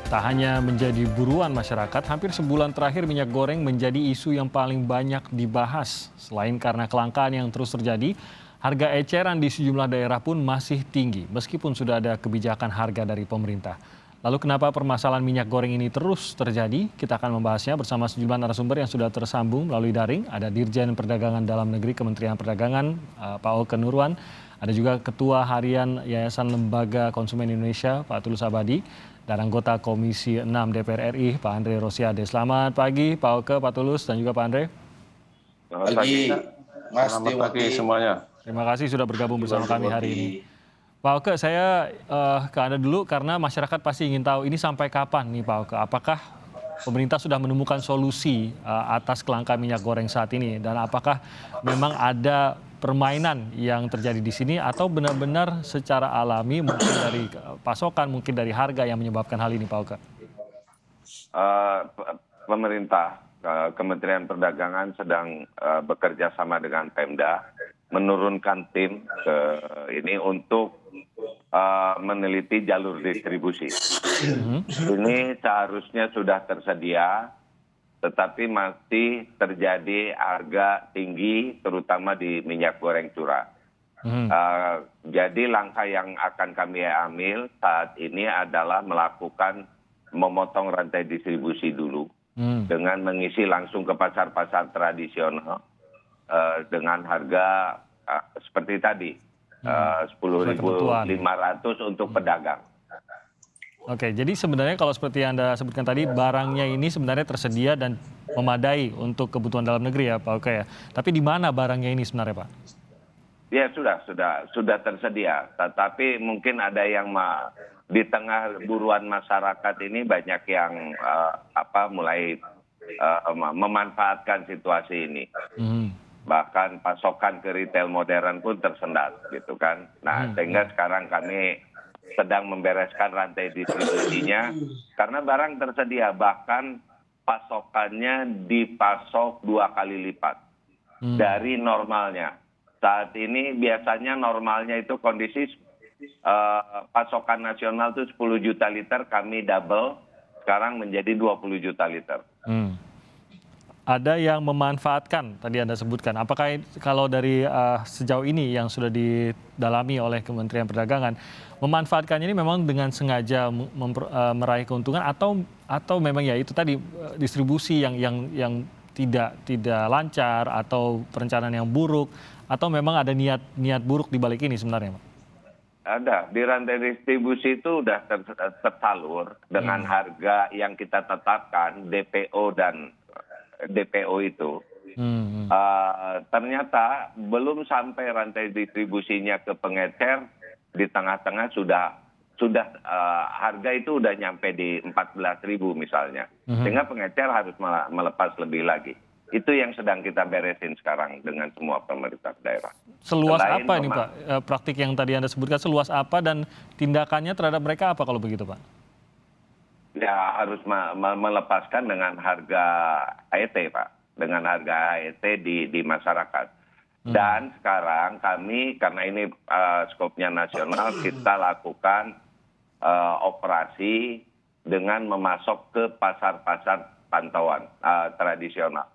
Tak hanya menjadi buruan masyarakat, hampir sebulan terakhir minyak goreng menjadi isu yang paling banyak dibahas. Selain karena kelangkaan yang terus terjadi, harga eceran di sejumlah daerah pun masih tinggi, meskipun sudah ada kebijakan harga dari pemerintah. Lalu kenapa permasalahan minyak goreng ini terus terjadi? Kita akan membahasnya bersama sejumlah narasumber yang sudah tersambung melalui daring. Ada Dirjen Perdagangan Dalam Negeri Kementerian Perdagangan, Pak Oke Nurwan. Ada juga Ketua Harian Yayasan Lembaga Konsumen Indonesia, Pak Tulus Abadi. Dan anggota Komisi 6 DPR RI, Pak Andre Rosiade. Selamat pagi, Pak Oke, Pak Tulus, dan juga Pak Andre. Selamat pagi, Mas Selamat pagi Timothy. semuanya. Terima kasih sudah bergabung bersama kami hari ini. Pak Oke, saya ke Anda dulu karena masyarakat pasti ingin tahu ini sampai kapan nih Pak Oke. Apakah pemerintah sudah menemukan solusi atas kelangkaan minyak goreng saat ini? Dan apakah memang ada permainan yang terjadi di sini atau benar-benar secara alami mungkin dari pasokan, mungkin dari harga yang menyebabkan hal ini Pak Oke? Pemerintah, Kementerian Perdagangan sedang bekerja sama dengan Pemda menurunkan tim ke ini untuk meneliti jalur distribusi. Ini seharusnya sudah tersedia, tetapi masih terjadi harga tinggi, terutama di minyak goreng curah. Jadi langkah yang akan kami ambil saat ini adalah melakukan memotong rantai distribusi dulu dengan mengisi langsung ke pasar-pasar tradisional dengan harga seperti tadi 10.500 untuk pedagang. Oke, jadi sebenarnya kalau seperti yang Anda sebutkan tadi, barangnya ini sebenarnya tersedia dan memadai untuk kebutuhan dalam negeri ya Pak Oke ya. Tapi di mana barangnya ini sebenarnya Pak? Ya sudah tersedia. Tetapi mungkin ada yang di tengah buruan masyarakat ini banyak yang mulai memanfaatkan situasi ini. Bahkan pasokan ke retail modern pun tersendat gitu kan. Nah sehingga sekarang kami sedang membereskan rantai distribusinya karena barang tersedia, bahkan pasokannya dipasok 2 kali lipat dari normalnya. Saat ini biasanya normalnya itu kondisi pasokan nasional itu 10 juta liter, kami double sekarang menjadi 20 juta liter. Ada yang memanfaatkan, tadi Anda sebutkan. Apakah kalau dari sejauh ini yang sudah didalami oleh Kementerian Perdagangan, memanfaatkannya ini memang dengan sengaja meraih keuntungan atau memang ya itu tadi distribusi yang tidak lancar atau perencanaan yang buruk atau memang ada niat buruk di balik ini sebenarnya, Pak? Ada, di rantai distribusi itu sudah tersalur dengan harga yang kita tetapkan DPO dan DPO itu. Ternyata belum sampai rantai distribusinya ke pengecer, di tengah-tengah sudah harga itu udah nyampe di 14.000 misalnya. Sehingga pengecer harus melepas lebih lagi. Itu yang sedang kita beresin sekarang dengan semua pemerintah daerah. Seluas apa ini Pak, praktik yang tadi Anda sebutkan, seluas apa dan tindakannya terhadap mereka apa kalau begitu Pak? Ya harus melepaskan dengan harga HET Pak, dengan harga HET di masyarakat. Dan sekarang kami, karena ini skopnya nasional, kita lakukan operasi dengan memasok ke pasar-pasar pantauan tradisional.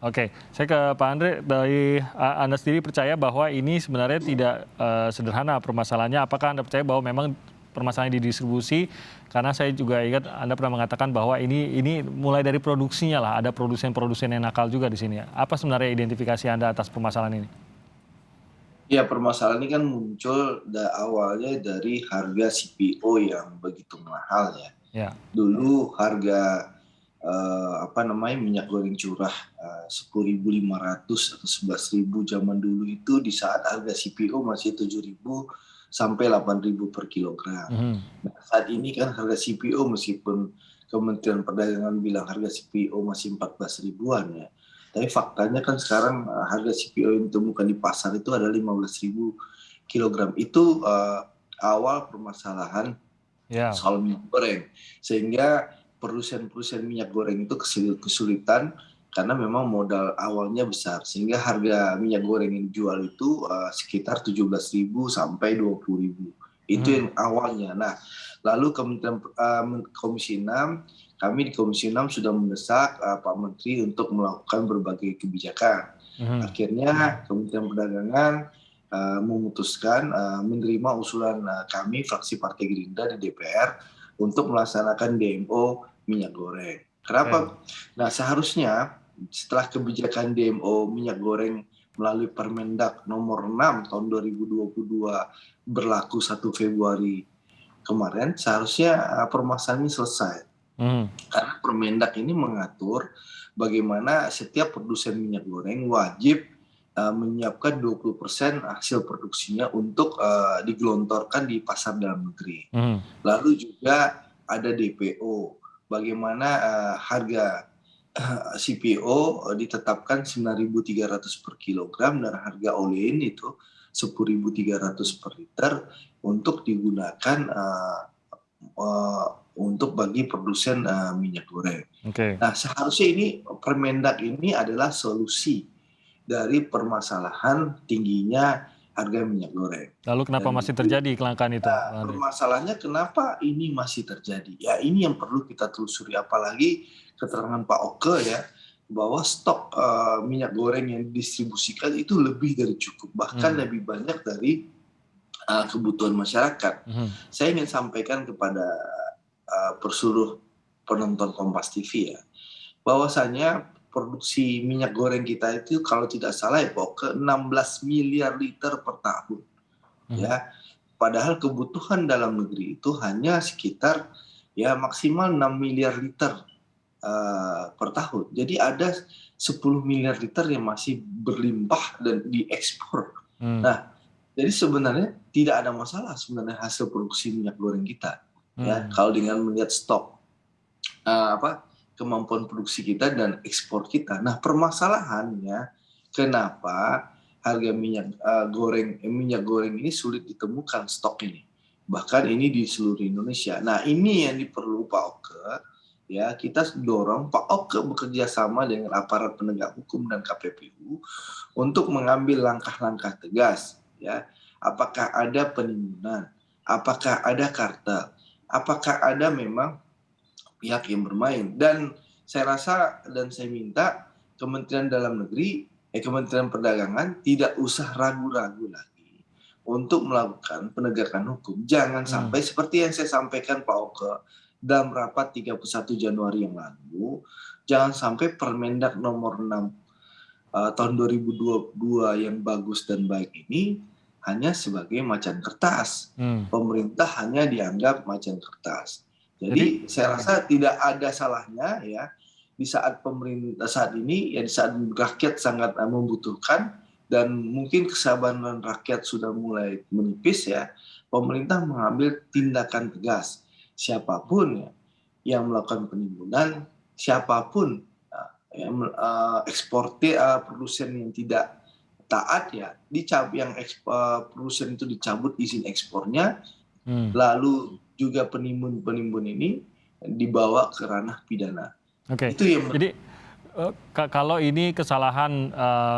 Oke, saya ke Pak Andre. Dari Anda sendiri percaya bahwa ini sebenarnya tidak sederhana permasalahannya. Apakah Anda percaya bahwa memang permasalahan di distribusi? Karena saya juga ingat Anda pernah mengatakan bahwa ini mulai dari produksinya lah, ada produsen-produsen yang nakal juga di sini. Apa sebenarnya identifikasi Anda atas permasalahan ini? Ya, permasalahan ini kan muncul awalnya dari harga CPO yang begitu mahal ya. Dulu harga minyak goreng curah 10.500 atau 11.000 zaman dulu itu di saat harga CPO masih 7.000 sampai 8.000 per kilogram. Nah, saat ini kan harga CPO meskipun Kementerian Perdagangan bilang harga CPO masih 14 ribuan ya. Tapi faktanya kan sekarang harga CPO yang ditemukan di pasar itu ada 15.000 kilogram. Itu awal permasalahan soal minyak goreng. Sehingga produsen minyak goreng itu kesulitan karena memang modal awalnya besar. Sehingga harga minyak goreng yang dijual itu sekitar 17.000 sampai 20.000. Itu yang awalnya. Nah, Lalu Komisi 6, kami di Komisi 6 sudah mendesak Pak Menteri untuk melakukan berbagai kebijakan. Akhirnya Kementerian Perdagangan memutuskan menerima usulan kami fraksi Partai Gerindra di DPR untuk melaksanakan DMO minyak goreng. Kenapa? Nah, seharusnya setelah kebijakan DMO minyak goreng melalui Permendak nomor 6 tahun 2022 berlaku 1 Februari kemarin, seharusnya permasalahan ini selesai. Karena Permendak ini mengatur bagaimana setiap produsen minyak goreng wajib menyiapkan 20% hasil produksinya untuk digelontorkan di pasar dalam negeri. Lalu juga ada DPO, bagaimana harga CPO ditetapkan 9.300 per kilogram dan harga olein itu 10.300 per liter untuk digunakan untuk bagi produsen minyak goreng. Nah, seharusnya ini Permendak ini adalah solusi dari permasalahan tingginya harga minyak goreng. Lalu kenapa masih terjadi kelangkaan itu? Permasalahannya kenapa ini masih terjadi? Ya, ini yang perlu kita telusuri, apalagi keterangan Pak Oke ya, bahwa stok minyak goreng yang didistribusikan itu lebih dari cukup, bahkan lebih banyak dari kebutuhan masyarakat. Saya ingin sampaikan kepada seluruh penonton Kompas TV ya, bahwasanya produksi minyak goreng kita itu kalau tidak salah ya Pak, 16 miliar liter per tahun. Ya, padahal kebutuhan dalam negeri itu hanya sekitar ya maksimal 6 miliar liter per tahun. Jadi ada 10 miliar liter yang masih berlimpah dan diekspor. Nah, jadi sebenarnya tidak ada masalah sebenarnya hasil produksi minyak goreng kita. Ya, kalau dengan melihat stok kemampuan produksi kita dan ekspor kita. Nah, permasalahannya kenapa harga minyak goreng ini sulit ditemukan stok ini. Bahkan ini di seluruh Indonesia. Nah, ini yang diperlu Pak Oke. Ya, kita dorong Pak Oke bekerja sama dengan aparat penegak hukum dan KPPU untuk mengambil langkah-langkah tegas. Ya, apakah ada penimbunan? Apakah ada kartel? Apakah ada memang pihak yang bermain? Dan saya rasa dan saya minta Kementerian Dalam Negeri, Kementerian Perdagangan tidak usah ragu-ragu lagi untuk melakukan penegakan hukum. Jangan sampai seperti yang saya sampaikan Pak Oke dalam rapat 31 Januari yang lalu, jangan sampai Permendak nomor 6 tahun 2022 yang bagus dan baik ini hanya sebagai macan kertas. Pemerintah hanya dianggap macan kertas. Jadi saya rasa tidak ada salahnya ya di saat pemerintah saat ini, ya di saat rakyat sangat membutuhkan dan mungkin kesabaran rakyat sudah mulai menipis ya, pemerintah mengambil tindakan tegas. Siapapun ya yang melakukan penimbunan, siapapun eksportir produsen yang tidak taat ya, produsen itu dicabut izin ekspornya, lalu juga penimbun ini dibawa ke ranah pidana. Itu yang jadi kalau ini kesalahan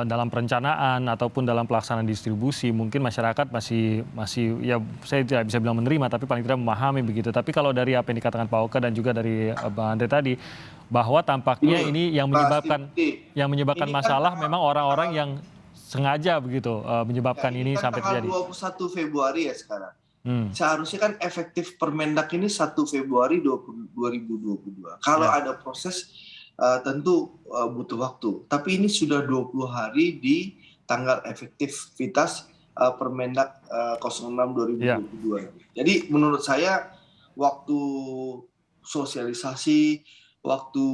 dalam perencanaan ataupun dalam pelaksanaan distribusi, mungkin masyarakat masih ya saya tidak bisa bilang menerima, tapi paling tidak memahami begitu. Tapi kalau dari apa yang dikatakan Pak Oke dan juga dari Bang Andre tadi, bahwa tampaknya ini yang menyebabkan masalah memang orang-orang yang sengaja begitu menyebabkan ini sampai terjadi. Tanggal 21 Februari ya sekarang. Seharusnya kan efektif Permendak ini 1 Februari 2022. Kalau ada proses tentu butuh waktu. Tapi ini sudah 20 hari di tanggal efektivitas Permendak 06/2022. Jadi menurut saya waktu sosialisasi, waktu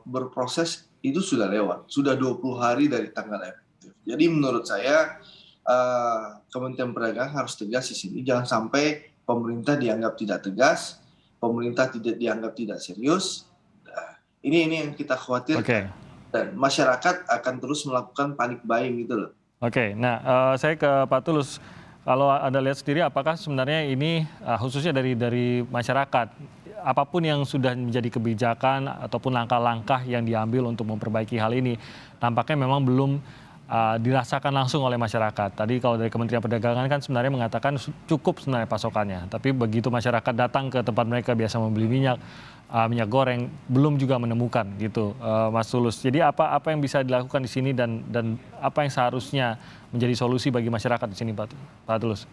berproses itu sudah lewat. Sudah 20 hari dari tanggal efektif. Jadi menurut saya Kementerian Perdagangan harus tegas di sini. Jangan sampai pemerintah dianggap tidak tegas, pemerintah tidak dianggap tidak serius. Ini yang kita khawatirkan. Dan masyarakat akan terus melakukan panic buying gitu loh. Nah saya ke Pak Tulus. Kalau Anda lihat sendiri, apakah sebenarnya ini khususnya dari masyarakat, apapun yang sudah menjadi kebijakan ataupun langkah-langkah yang diambil untuk memperbaiki hal ini, tampaknya memang belum dirasakan langsung oleh masyarakat. Tadi kalau dari Kementerian Perdagangan kan sebenarnya mengatakan cukup sebenarnya pasokannya. Tapi begitu masyarakat datang ke tempat mereka biasa membeli minyak goreng, belum juga menemukan gitu, Mas Tulus. Jadi apa yang bisa dilakukan di sini dan apa yang seharusnya menjadi solusi bagi masyarakat di sini, Pak Tulus?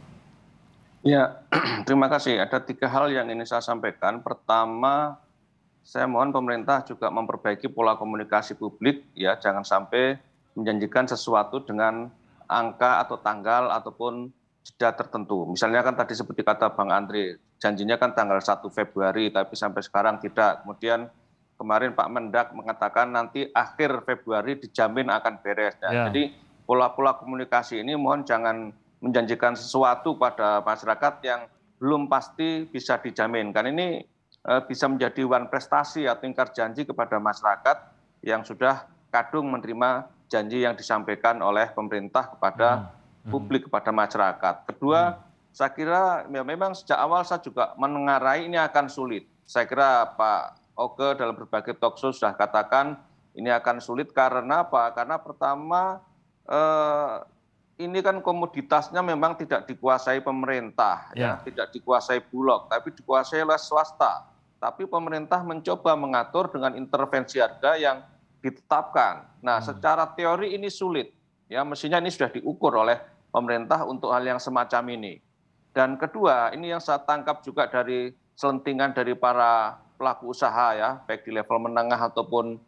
Ya, terima kasih. Ada 3 hal yang ingin saya sampaikan. Pertama, saya mohon pemerintah juga memperbaiki pola komunikasi publik, ya, jangan sampai menjanjikan sesuatu dengan angka atau tanggal ataupun jeda tertentu. Misalnya kan tadi seperti kata Bang Andre, janjinya kan tanggal 1 Februari, tapi sampai sekarang tidak. Kemudian kemarin Pak Mendak mengatakan nanti akhir Februari dijamin akan beres. Nah, Jadi pola-pola komunikasi ini mohon jangan menjanjikan sesuatu pada masyarakat yang belum pasti bisa dijamin. Karena ini bisa menjadi prestasi atau ingkar janji kepada masyarakat yang sudah kadung menerima janji yang disampaikan oleh pemerintah kepada publik, kepada masyarakat. Kedua, saya kira ya memang sejak awal saya juga menengarai ini akan sulit. Saya kira Pak Oke dalam berbagai talkshow sudah katakan ini akan sulit karena apa? Karena pertama ini kan komoditasnya memang tidak dikuasai pemerintah, ya, tidak dikuasai Bulog, tapi dikuasai oleh swasta. Tapi pemerintah mencoba mengatur dengan intervensi harga yang ditetapkan. Nah, secara teori ini sulit, ya, mestinya ini sudah diukur oleh pemerintah untuk hal yang semacam ini. Dan kedua, ini yang saya tangkap juga dari selentingan dari para pelaku usaha, ya, baik di level menengah ataupun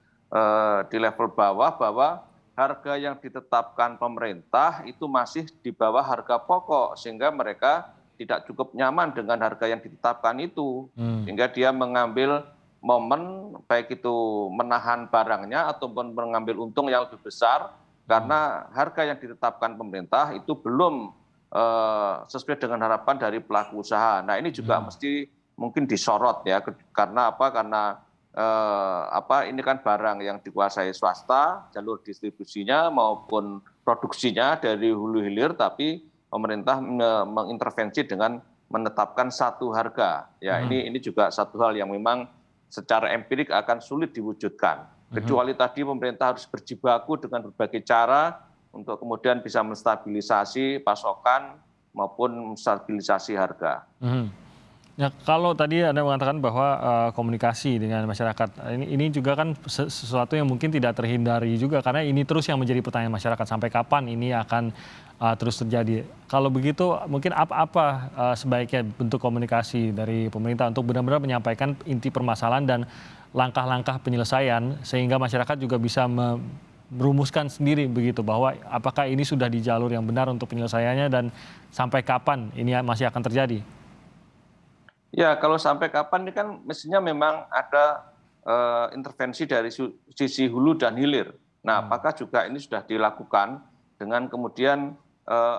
di level bawah, bahwa harga yang ditetapkan pemerintah itu masih di bawah harga pokok, sehingga mereka tidak cukup nyaman dengan harga yang ditetapkan itu, sehingga dia mengambil momen baik itu menahan barangnya ataupun mengambil untung yang lebih besar karena harga yang ditetapkan pemerintah itu belum sesuai dengan harapan dari pelaku usaha. Nah, ini juga mesti mungkin disorot, ya, karena apa? Karena ini kan barang yang dikuasai swasta, jalur distribusinya maupun produksinya dari hulu hilir, tapi pemerintah mengintervensi dengan menetapkan satu harga. Ya, ini juga satu hal yang memang secara empirik akan sulit diwujudkan. Kecuali tadi pemerintah harus berjibaku dengan berbagai cara untuk kemudian bisa menstabilisasi pasokan maupun menstabilisasi harga. Ya, kalau tadi Anda mengatakan bahwa komunikasi dengan masyarakat, ini juga kan sesuatu yang mungkin tidak terhindari juga, karena ini terus yang menjadi pertanyaan masyarakat, sampai kapan ini akan terus terjadi. Kalau begitu, mungkin apa sebaiknya bentuk komunikasi dari pemerintah untuk benar-benar menyampaikan inti permasalahan dan langkah-langkah penyelesaian, sehingga masyarakat juga bisa merumuskan sendiri begitu, bahwa apakah ini sudah di jalur yang benar untuk penyelesaiannya dan sampai kapan ini masih akan terjadi? Ya, kalau sampai kapan ini kan mestinya memang ada intervensi dari sisi hulu dan hilir. Nah, apakah juga ini sudah dilakukan dengan kemudian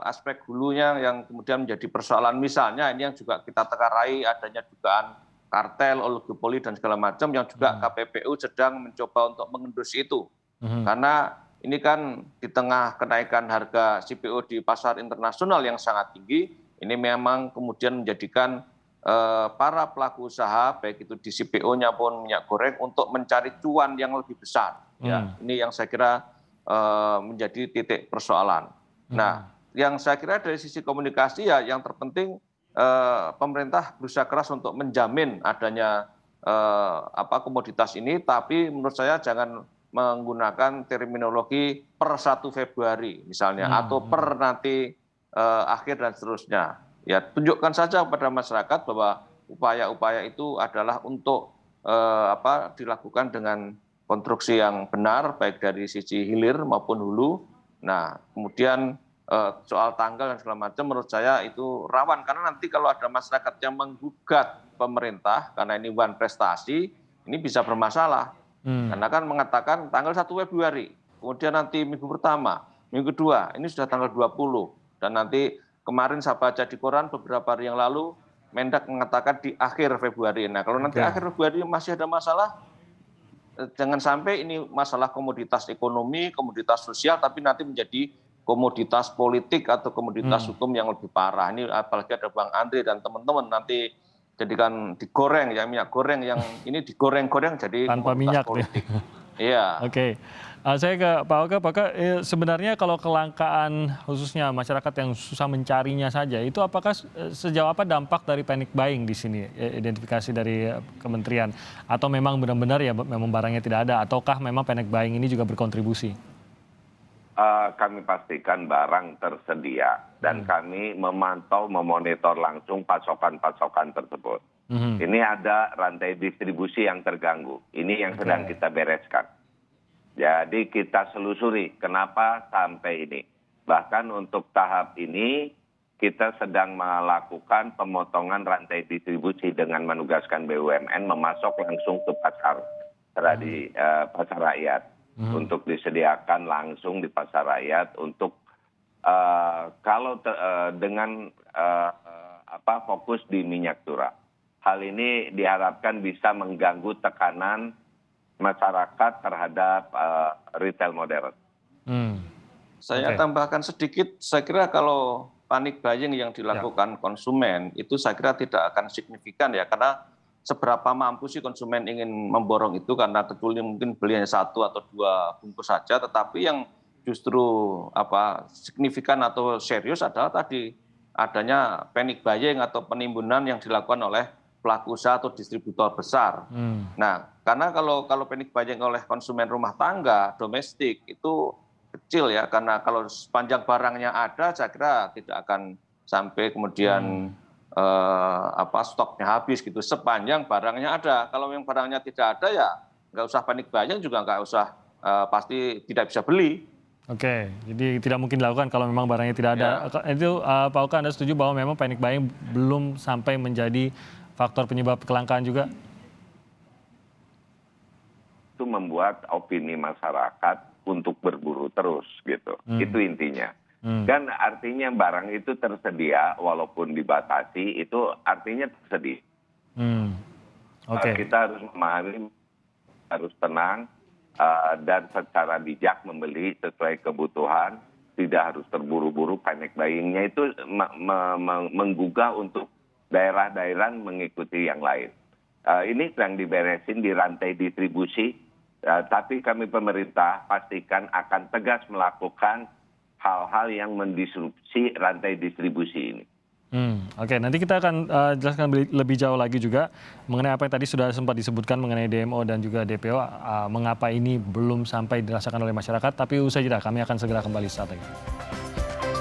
aspek hulunya yang kemudian menjadi persoalan, misalnya ini yang juga kita tekarai adanya dugaan kartel, oligopoli dan segala macam yang juga KPPU sedang mencoba untuk mengendus itu. Karena ini kan di tengah kenaikan harga CPO di pasar internasional yang sangat tinggi, ini memang kemudian menjadikan para pelaku usaha baik itu di CPO-nya maupun minyak goreng untuk mencari cuan yang lebih besar. Ya, ini yang saya kira menjadi titik persoalan. Nah, yang saya kira dari sisi komunikasi, ya, yang terpenting pemerintah berusaha keras untuk menjamin adanya komoditas ini, tapi menurut saya jangan menggunakan terminologi per 1 Februari misalnya atau per nanti akhir dan seterusnya. Ya, tunjukkan saja kepada masyarakat bahwa upaya-upaya itu adalah untuk dilakukan dengan konstruksi yang benar baik dari sisi hilir maupun hulu. Nah, kemudian soal tanggal dan segala macam menurut saya itu rawan, karena nanti kalau ada masyarakat yang menggugat pemerintah karena ini prestasi, ini bisa bermasalah. Karena kan mengatakan tanggal 1 Februari, kemudian nanti minggu pertama, minggu kedua, ini sudah tanggal 20, dan nanti kemarin saya baca di koran beberapa hari yang lalu, Mendak mengatakan di akhir Februari. Nah, kalau nanti akhir Februari masih ada masalah, jangan sampai ini masalah komoditas ekonomi, komoditas sosial, tapi nanti menjadi komoditas politik atau komoditas hukum yang lebih parah. Ini apalagi ada Bang Andre dan teman-teman nanti jadikan digoreng, ya, minyak goreng yang ini digoreng-goreng jadi tanpa komoditas minyak politik. Iya. Oke. Saya ke Pak Oka. Pak Oka, sebenarnya kalau kelangkaan khususnya masyarakat yang susah mencarinya saja, itu apakah sejauh apa dampak dari panic buying di sini, identifikasi dari kementerian? Atau memang benar-benar ya memang barangnya tidak ada, ataukah memang panic buying ini juga berkontribusi? Kami pastikan barang tersedia dan kami memantau, memonitor langsung pasokan-pasokan tersebut. Ini ada rantai distribusi yang terganggu. Ini yang sedang kita bereskan. Jadi kita selusuri kenapa sampai ini. Bahkan untuk tahap ini kita sedang melakukan pemotongan rantai distribusi dengan menugaskan BUMN memasok langsung ke pasar pasar rakyat untuk disediakan langsung di pasar rakyat untuk dengan fokus di minyak curah. Hal ini diharapkan bisa mengganggu tekanan masyarakat terhadap retail modern. Saya tambahkan sedikit, saya kira kalau panic buying yang dilakukan konsumen itu saya kira tidak akan signifikan ya, karena seberapa mampu sih konsumen ingin memborong itu, karena kecuali mungkin belinya 1 atau 2 bungkus saja, tetapi yang justru signifikan atau serius adalah tadi adanya panic buying atau penimbunan yang dilakukan oleh pelaku usaha atau distributor besar. Nah, karena kalau panic buying oleh konsumen rumah tangga, domestik, itu kecil ya, karena kalau sepanjang barangnya ada, saya kira tidak akan sampai kemudian stoknya habis gitu, sepanjang barangnya ada. Kalau yang barangnya tidak ada ya nggak usah panic buying, juga nggak usah, pasti tidak bisa beli. Oke, jadi tidak mungkin dilakukan kalau memang barangnya tidak ada. Itu Pak Oka, Anda setuju bahwa memang panic buying belum sampai menjadi faktor penyebab kelangkaan juga? Itu membuat opini masyarakat untuk berburu terus gitu. Itu intinya. Kan artinya barang itu tersedia walaupun dibatasi, itu artinya tersedia. Kita harus memahami, harus tenang dan secara bijak membeli sesuai kebutuhan, tidak harus terburu-buru. Panic buying-nya itu menggugah untuk daerah-daerah mengikuti yang lain. Ini sedang diberesin di rantai distribusi, tapi kami pemerintah pastikan akan tegas melakukan hal-hal yang mendisrupsi rantai distribusi ini. Oke, nanti kita akan jelaskan lebih jauh lagi juga mengenai apa yang tadi sudah sempat disebutkan mengenai DMO dan juga DPO, mengapa ini belum sampai dirasakan oleh masyarakat, tapi usai jeda kami akan segera kembali saat lagi.